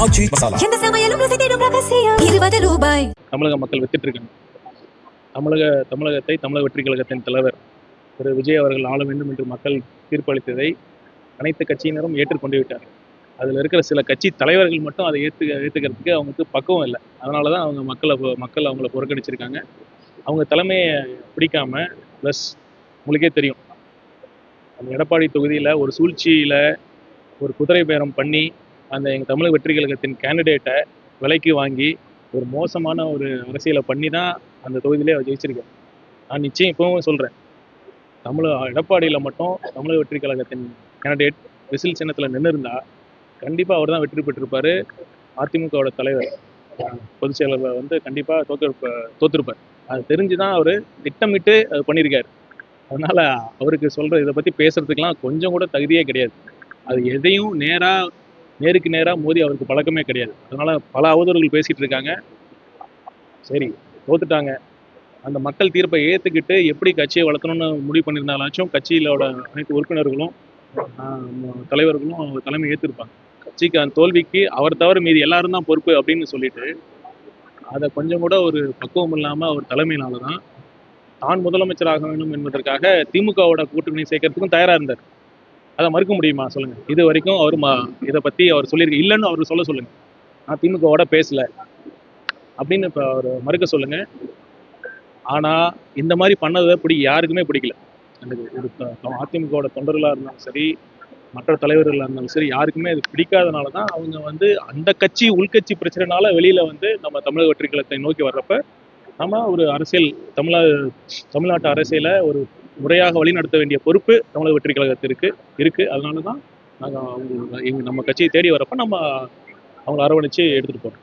ஆச்சி மசாலா. எந்த சமையலும் ருசி தேடும் ரகசியம். 20 ரூபாய். தமிழக மக்கள் வித்துட்டு இருக்காங்க. தமிழகத்தை தமிழக வெற்றி கழகத்தின் தலைவர் திரு விஜய் அவர்கள் ஆள வேண்டும் என்று மக்கள் தீர்ப்பளித்ததை அனைத்து கட்சியினரும் ஏற்றுக்கொண்டு விட்டார். அதில் இருக்கிற சில கட்சி தலைவர்கள் மட்டும் அதை ஏற்றுக்கிறதுக்கு அவங்களுக்கு பக்குவம் இல்லை. அதனால தான் அவங்க மக்கள் அவங்கள புறக்கணிச்சிருக்காங்க. அவங்க தலைமையை பிடிக்காம ப்ளஸ் உங்களுக்கே தெரியும், அந்த எடப்பாடி தொகுதியில் ஒரு சூழ்ச்சியில் ஒரு குதிரை பேரம் பண்ணி அந்த எங்கள் தமிழக வெற்றி கழகத்தின் கேண்டிடேட்டை விலைக்கு வாங்கி ஒரு மோசமான ஒரு அரசியலை பண்ணி தான் அந்த தொகுதியிலே அவர் ஜெயிச்சிருக்கார். நான் நிச்சயம் இப்பவும் சொல்கிறேன், எடப்பாடியில் மட்டும் தமிழக வெற்றி கழகத்தின் கேண்டிடேட் விசில் சின்னத்தில் நின்று இருந்தால் கண்டிப்பாக அவர் தான் வெற்றி பெற்றிருப்பார். அதிமுகவோட தலைவர் பொதுச் செயலர் வந்து கண்டிப்பாக தோற்றுருப்பார். அது தெரிஞ்சு தான் அவர் திட்டமிட்டு அது பண்ணியிருக்காரு. அதனால் அவருக்கு இதை பற்றி பேசுகிறதுக்கெலாம் கொஞ்சம் கூட தகுதியே கிடையாது. அது எதையும் நேருக்கு நேராக மோதி அவருக்கு பழக்கமே கிடையாது. அதனால் பல அவதூறுகள் பேசிகிட்டு இருக்காங்க. சரி, தோத்துட்டாங்க. அந்த மக்கள் தீர்ப்பை ஏற்றுக்கிட்டு எப்படி கட்சியை வளர்த்தணும்னு முடிவு பண்ணியிருந்தாலாச்சும் கட்சியிலோட அனைத்து உறுப்பினர்களும் தலைவர்களும் அவங்க தலைமை ஏற்றிருப்பாங்க. கட்சிக்கு அந்த தோல்விக்கு அவர் தவிர மீதி எல்லாரும் தான் பொறுப்பு அப்படின்னு சொல்லிட்டு அதை கொஞ்சம் கூட ஒரு பக்குவம் இல்லாமல் அவர் தலைமையினால தான் தான் முதலமைச்சராக வேண்டும் என்பதற்காக திமுகவோட கூட்டணி சேர்க்கறதுக்கும் தயாராக இருந்தார். அதை மறுக்க முடியுமா சொல்லுங்கள்? இது வரைக்கும் அவர் இதை பற்றி அவர் சொல்லியிருக்க இல்லைன்னு அவர் சொல்லுங்கள். நான் திமுகவோட பேசலை அப்படின்னு இப்போ அவர் மறுக்க சொல்லுங்கள். ஆனால் இந்த மாதிரி பண்ணதை யாருக்குமே பிடிக்கல. அதிமுகவோட தொண்டர்களாக இருந்தாலும் சரி, மற்ற தலைவர்களாக இருந்தாலும் சரி, யாருக்குமே அது பிடிக்காதனால தான் அவங்க வந்து அந்த கட்சி உள்கட்சி பிரச்சனைனால வெளியில் வந்து நம்ம தமிழக வெற்றி கழகத்தை நோக்கி வர்றப்ப நம்ம ஒரு அரசியல் தமிழ்நாட்டு அரசியலை ஒரு முறையாக வழிநடத்த வேண்டிய பொறுப்பு தமிழக வெற்றி கழகத்திற்கு இருக்கு. அதனால தான் நாங்கள் நம்ம கட்சியை தேடி வரப்போ நம்ம அவங்களை அரவணைச்சு எடுத்துகிட்டு போகிறோம்.